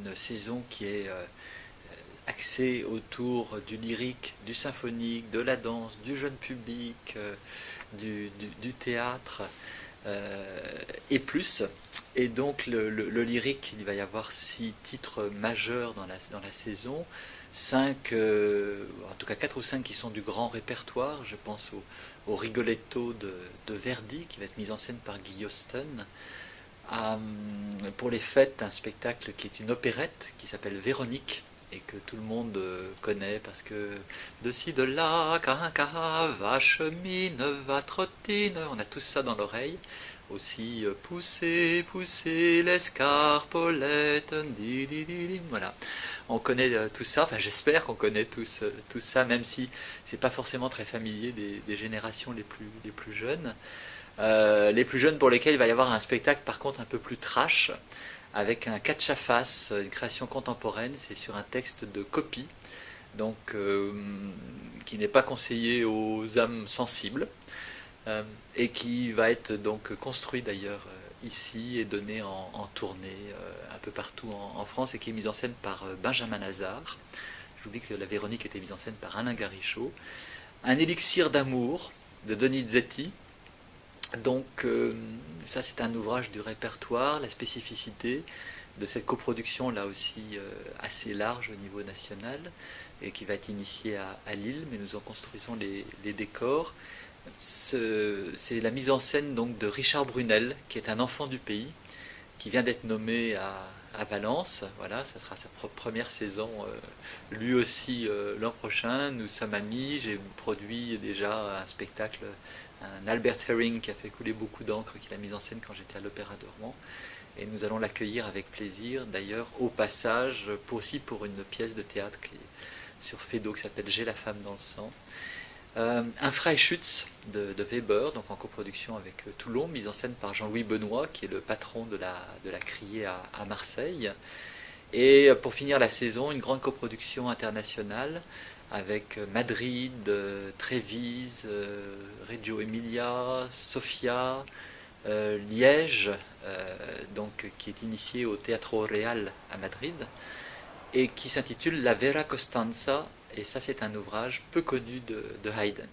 une saison qui est axée autour du lyrique, du symphonique, de la danse, du jeune public, du théâtre et plus. Et donc le lyrique, il va y avoir 6 titres majeurs dans la saison, 5, en tout cas 4 ou 5 qui sont du grand répertoire. Je pense au Rigoletto de Verdi qui va être mis en scène par Guy Hostin. Pour les fêtes, un spectacle qui est une opérette qui s'appelle Véronique et que tout le monde connaît parce que de ci, de là, va chemine, va trottine, on a tous ça dans l'oreille. Aussi, poussez, poussez l'escarpolette, voilà. On connaît tout ça, enfin j'espère qu'on connaît tous ça, même si c'est pas forcément très familier des générations les plus jeunes. Les plus jeunes pour lesquels il va y avoir un spectacle par contre un peu plus trash, avec un catch-à-face, une création contemporaine, c'est sur un texte de Copy, donc qui n'est pas conseillé aux âmes sensibles, et qui va être donc construit d'ailleurs ici et donné en tournée un peu partout en France, et qui est mis en scène par Benjamin Lazare. J'oublie que la Véronique était mise en scène par Alain Garichot. Un élixir d'amour de Donizetti. Donc ça c'est un ouvrage du répertoire, la spécificité de cette coproduction là aussi assez large au niveau national et qui va être initiée à Lille, mais nous en construisons les décors. C'est la mise en scène donc de Richard Brunel, qui est un enfant du pays, qui vient d'être nommé à Valence. Voilà, ça sera sa première saison lui aussi l'an prochain. Nous sommes amis, j'ai produit déjà un spectacle, un Albert Herring qui a fait couler beaucoup d'encre, qu'il a mis en scène quand j'étais à l'Opéra de Rouen. Et nous allons l'accueillir avec plaisir, d'ailleurs au passage, aussi pour une pièce de théâtre qui est sur Feydeau qui s'appelle J'ai la femme dans le sang. Un Freischütz de Weber, donc en coproduction avec Toulon, mise en scène par Jean-Louis Benoît, qui est le patron de la Criée à Marseille. Et pour finir la saison, une grande coproduction internationale avec Madrid, Trévise, Reggio Emilia, Sofia, Liège, donc, qui est initiée au Teatro Real à Madrid, et qui s'intitule La Vera Costanza, et ça c'est un ouvrage peu connu de Haydn.